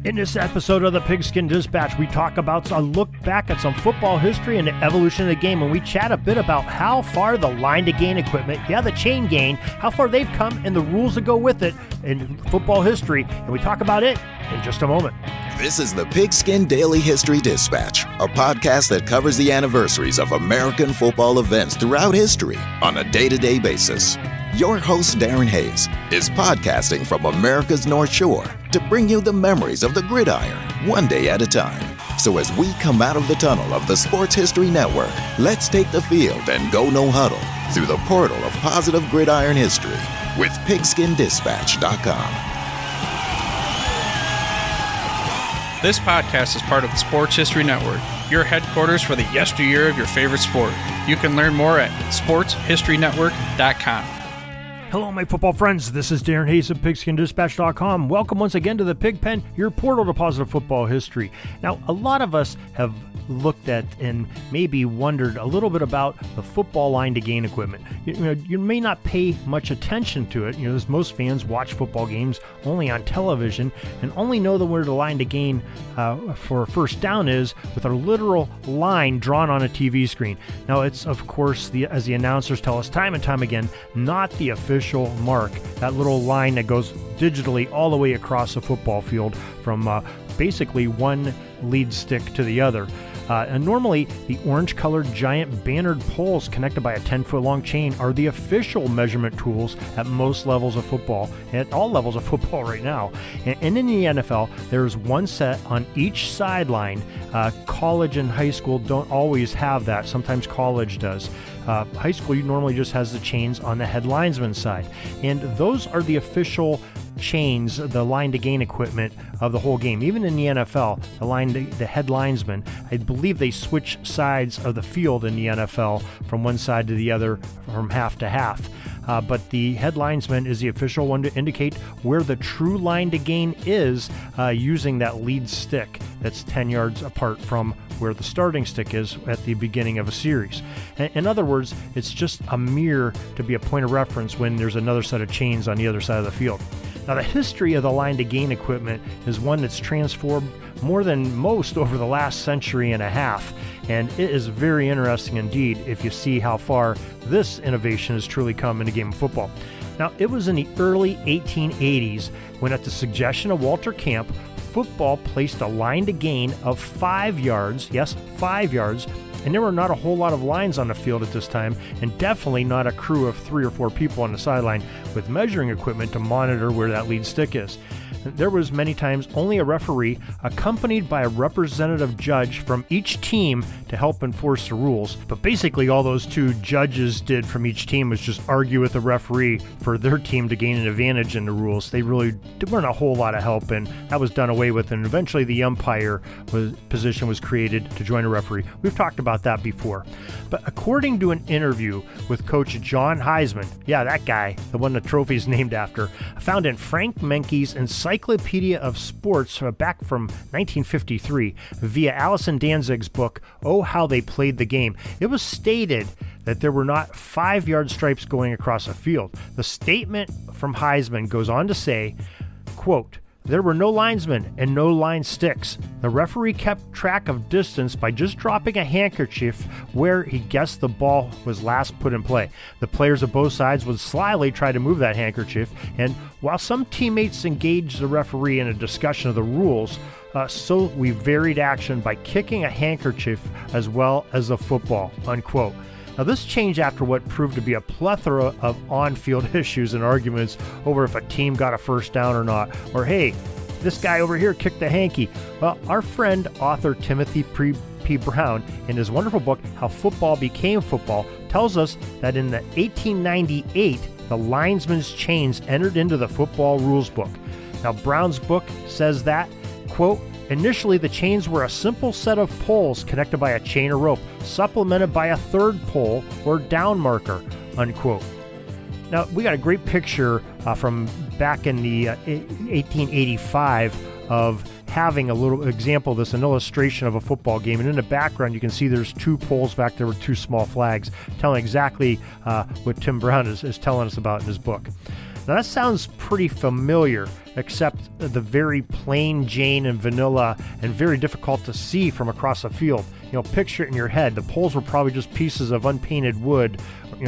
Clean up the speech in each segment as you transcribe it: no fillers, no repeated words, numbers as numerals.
In this episode of the Pigskin Dispatch, we talk about a look back at some football history and the evolution of the game, and we chat a bit about how far the line to gain equipment, the chain gain, how far they've come and the rules that go with it in football history, and we talk about it in just a moment. This is the Pigskin Daily History Dispatch, a podcast that covers the anniversaries of American football events throughout history on a day-to-day basis. Your host, Darren Hayes, is podcasting from America's North Shore to bring you the memories of the gridiron, one day at a time. So as we come out of the tunnel of the Sports History Network, let's take the field and go no huddle through the portal of positive gridiron history with PigskinDispatch.com. This podcast is part of the Sports History Network, your headquarters for the yesteryear of your favorite sport. You can learn more at sportshistorynetwork.com. Hello, my football friends. This is Darren Hayes of PigskinDispatch.com. Welcome once again to the Pig Pen, your portal to positive football history. Now, a lot of us have looked at and maybe wondered a little bit about the football line to gain equipment. You may not pay much attention to it, as most fans watch football games only on television and only know where the line to gain for first down is with a literal line drawn on a TV screen. Now, it's, of course, as the announcers tell us time and time again, not the official mark, that little line that goes digitally all the way across the football field from basically one lead stick to the other. And normally, the orange-colored giant bannered poles connected by a 10-foot long chain are the official measurement tools at most levels of football, at all levels of football right now. And in the NFL, there's one set on each sideline. College and high school don't always have that. Sometimes college does. High school normally just has the chains on the head linesman side. And those are the official chains, the line to gain equipment of the whole game. Even in the NFL, the head linesman, I believe they switch sides of the field in the NFL from one side to the other, from half to half. But the head linesman is the official one to indicate where the true line to gain is using that lead stick that's 10 yards apart from where the starting stick is at the beginning of a series. In other words, it's just a mirror to be a point of reference when there's another set of chains on the other side of the field. Now, the history of the line to gain equipment is one that's transformed more than most over the last century and a half, and it is very interesting indeed if you see how far this innovation has truly come in the game of football. Now, it was in the early 1880s when, at the suggestion of Walter Camp, football placed a line to gain of 5 yards, yes, 5 yards, and there were not a whole lot of lines on the field at this time, and definitely not a crew of 3 or 4 people on the sideline with measuring equipment to monitor where that lead stick is. There was many times only a referee accompanied by a representative judge from each team to help enforce the rules. But basically all those 2 judges did from each team was just argue with the referee for their team to gain an advantage in the rules. They really weren't a whole lot of help, and that was done away with, and eventually the umpire position was created to join a referee. We've talked about that before. But according to an interview with Coach John Heisman, that guy, the one the trophy's named after, found in Frank Menke's Encyclopedia of Sports back from 1953 via Allison Danzig's book, Oh, How They Played the Game. It was stated that there were not 5-yard stripes going across a field. The statement from Heisman goes on to say, quote, "There were no linesmen and no line sticks. The referee kept track of distance by just dropping a handkerchief where he guessed the ball was last put in play. The players of both sides would slyly try to move that handkerchief, and while some teammates engaged the referee in a discussion of the rules, so we varied action by kicking a handkerchief as well as a football," unquote. Now, this changed after what proved to be a plethora of on-field issues and arguments over if a team got a first down or not, or hey, this guy over here kicked the hanky. Well, our friend, author Timothy P. Brown, in his wonderful book, How Football Became Football, tells us that in the 1898, the linesman's chains entered into the football rules book. Now, Brown's book says that, quote, "Initially, the chains were a simple set of poles connected by a chain or rope, supplemented by a third pole or down marker," unquote. Now, we got a great picture from back in the 1885 of having a little example of this, an illustration of a football game. And in the background, you can see there's 2 poles back there with 2 small flags, telling exactly what Tim Brown is telling us about in his book. Now that sounds pretty familiar, except the very plain Jane and vanilla and very difficult to see from across the field. Picture it in your head. The poles were probably just pieces of unpainted wood,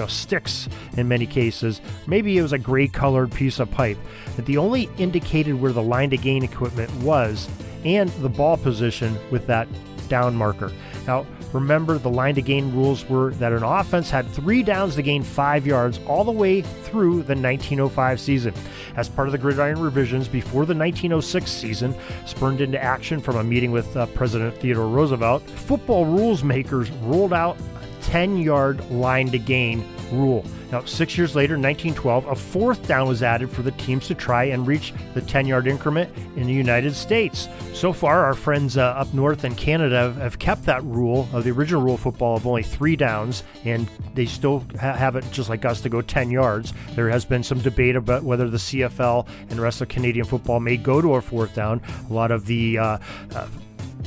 sticks in many cases. Maybe it was a gray colored piece of pipe that the only indicated where the line to gain equipment was and the ball position with that down marker. Now, remember, the line to gain rules were that an offense had 3 downs to gain 5 yards all the way through the 1905 season. As part of the gridiron revisions before the 1906 season, spurned into action from a meeting with President Theodore Roosevelt, football rules makers rolled out a 10-yard line to gain rule. Now, 6 years later, 1912, a 4th down was added for the teams to try and reach the 10-yard increment in the United States. So far, our friends up north in Canada have kept that rule of the original rule of football of only 3 downs, and they still have it just like us to go 10 yards. There has been some debate about whether the CFL and the rest of Canadian football may go to a 4th down. A lot of the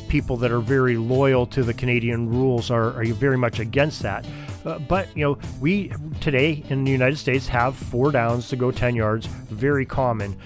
people that are very loyal to the Canadian rules are very much against that. But we today in the United States have 4 downs to go 10 yards, very common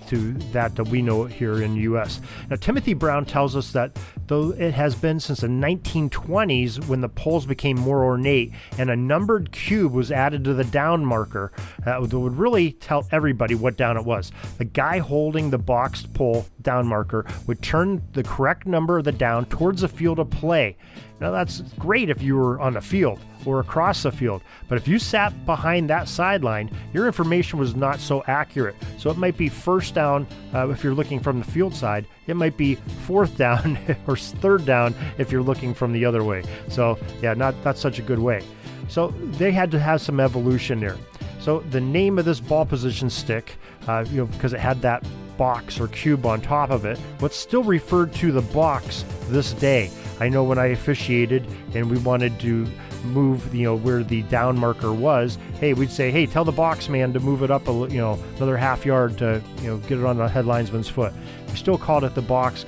to that we know here in the U.S. Now, Timothy Brown tells us that though it has been since the 1920s when the poles became more ornate and a numbered cube was added to the down marker that would really tell everybody what down it was. The guy holding the boxed pole down marker would turn the correct number of the down towards the field of play. Now, that's great if you were on the field or across the field, but if you sat behind that sideline, your information was not so accurate. So it might be 1st down if you're looking from the field side. It might be 4th down or 3rd down if you're looking from the other way. So yeah, not such a good way. So they had to have some evolution there. So the name of this ball position stick, because it had that box or cube on top of it, what's still referred to the box this day. I know when I officiated and we wanted to move, where the down marker was, hey, we'd say, hey, tell the box man to move it up another half yard to, get it on the head linesman's foot. We still called it the box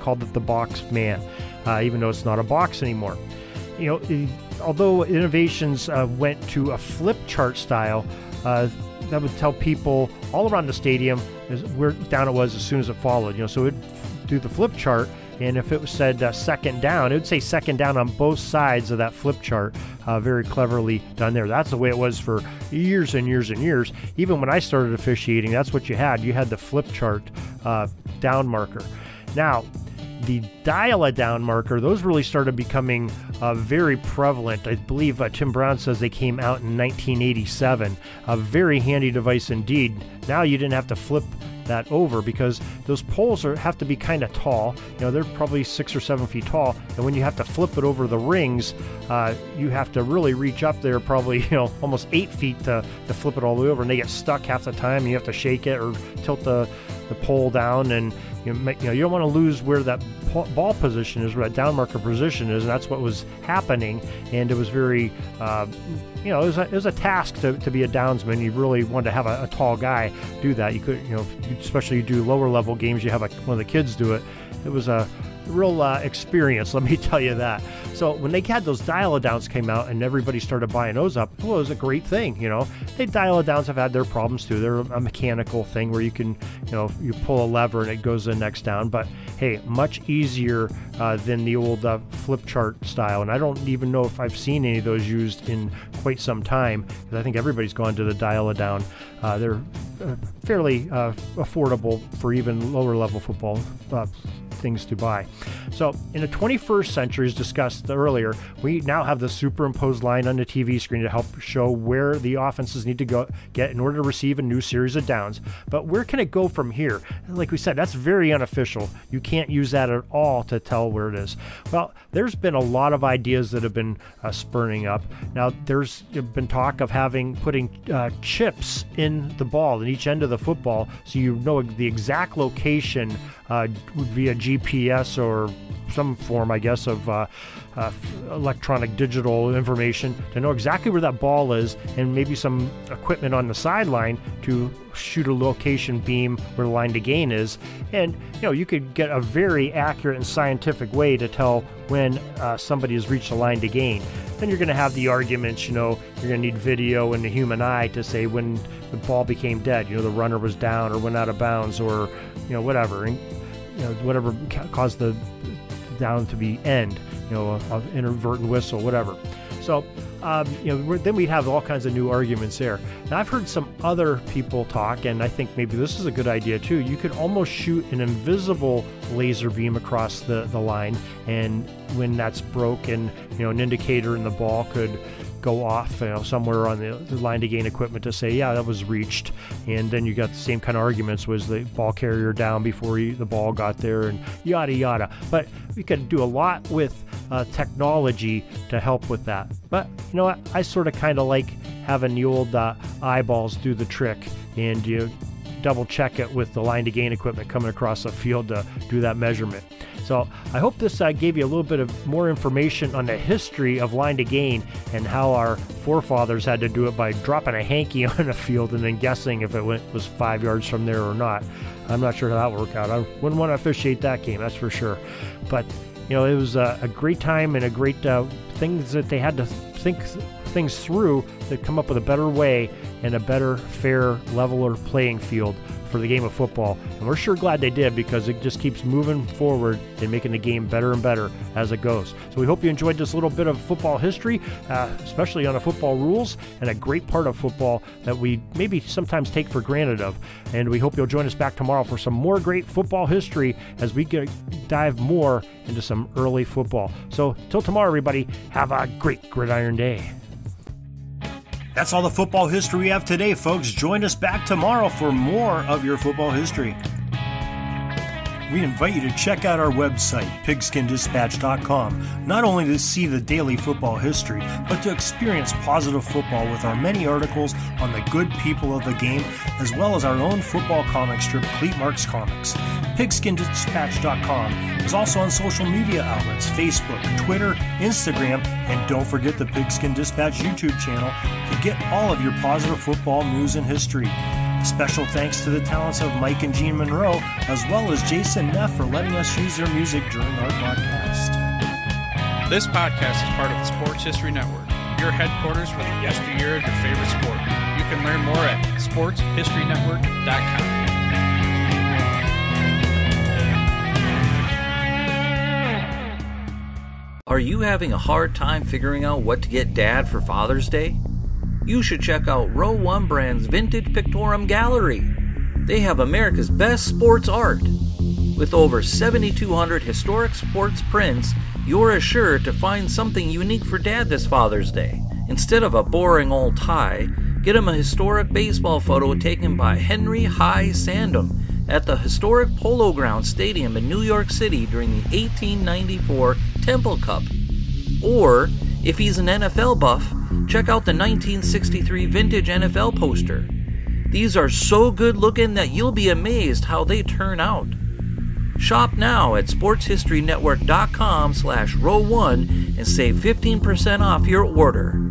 man, even though it's not a box anymore. Although innovations went to a flip chart style, that would tell people all around the stadium where down it was as soon as it followed. So it'd do the flip chart, and if it said 2nd down, it would say 2nd down on both sides of that flip chart. Very cleverly done there. That's the way it was for years and years and years. Even when I started officiating, that's what you had. You had the flip chart down marker. Now, the dial-a-down marker, those really started becoming very prevalent. I believe Tim Brown says they came out in 1987. A very handy device indeed. Now you didn't have to flip that over because those poles have to be kind of tall. They're probably 6 or 7 feet tall, and when you have to flip it over the rings, you have to really reach up there, probably almost 8 feet to flip it all the way over, and they get stuck half the time, and you have to shake it or tilt the pole down, and you don't want to lose where that ball position is, where that down marker position is, and that's what was happening. And it was very it was a task to be a downsman. You really wanted to have a tall guy do that. You could, especially you do lower level games, you have one of the kids do it. It was a real experience, let me tell you that. So when they had those dial-a-downs came out and everybody started buying those up, well, it was a great thing. They dial-a-downs have had their problems too. They're a mechanical thing where you can, you pull a lever and it goes the next down. But hey, much easier than the old flip chart style. And I don't even know if I've seen any of those used in quite some time, because I think everybody's gone to the dial-a-down. They're fairly affordable for even lower level football things to buy. So in the 21st century, as discussed earlier, we now have the superimposed line on the TV screen to help show where the offenses need to get in order to receive a new series of downs. But where can it go from here? Like we said, that's very unofficial. You can't use that at all to tell where it is. Well, there's been a lot of ideas that have been spurning up. Now, there's been talk of putting chips in the ball in each end of the football, so you know the exact location via GPS or some form, I guess, of electronic digital information to know exactly where that ball is, and maybe some equipment on the sideline to shoot a location beam where the line to gain is. And you could get a very accurate and scientific way to tell when somebody has reached the line to gain. Then you're going to have the arguments, you're going to need video and the human eye to say when the ball became dead, the runner was down or went out of bounds, or whatever, and whatever caused the down to be end, an inadvertent whistle, whatever. So then we'd have all kinds of new arguments there. Now, I've heard some other people talk, and I think maybe this is a good idea too. You could almost shoot an invisible laser beam across the line, and when that's broken, an indicator in the ball could go off somewhere on the line to gain equipment to say, yeah, that was reached. And then you got the same kind of arguments, was the ball carrier down before the ball got there, and yada yada. But we could do a lot with technology to help with that. But you know what, I sort of kind of like having the old eyeballs do the trick, and you double check it with the line to gain equipment coming across the field to do that measurement. So I hope this gave you a little bit of more information on the history of line to gain and how our forefathers had to do it by dropping a hanky on a field and then guessing if it was 5 yards from there or not. I'm not sure how that worked out. I wouldn't want to officiate that game, that's for sure. But it was a great time and a great things that they had to think things through to come up with a better way and a better, fair, leveler playing field for the game of football. And we're sure glad they did, because it just keeps moving forward and making the game better and better as it goes. So we hope you enjoyed this little bit of football history, especially on the football rules, and a great part of football that we maybe sometimes take for granted of. And we hope you'll join us back tomorrow for some more great football history as we dive more into some early football. So till tomorrow, everybody, have a great Gridiron Day. That's all the football history we have today, folks. Join us back tomorrow for more of your football history. We invite you to check out our website, pigskindispatch.com, not only to see the daily football history, but to experience positive football with our many articles on the good people of the game, as well as our own football comic strip, Cleat Marks Comics. Pigskindispatch.com is also on social media outlets, Facebook, Twitter, Instagram, and don't forget the Pigskin Dispatch YouTube channel to get all of your positive football news and history. Special thanks to the talents of Mike and Gene Monroe, as well as Jason Neff, for letting us use their music during our podcast. This podcast is part of the Sports History Network, your headquarters for the yesteryear of your favorite sport. You can learn more at sportshistorynetwork.com. Are you having a hard time figuring out what to get Dad for Father's Day? You should check out Row 1 Brand's Vintage Pictorum Gallery. They have America's best sports art. With over 7,200 historic sports prints, you're assured to find something unique for Dad this Father's Day. Instead of a boring old tie, get him a historic baseball photo taken by Henry High Sandham at the historic Polo Grounds Stadium in New York City during the 1894 Temple Cup. Or, if he's an NFL buff, check out the 1963 vintage NFL poster. These are so good looking that you'll be amazed how they turn out. Shop now at sportshistorynetwork.com/row1 and save 15% off your order.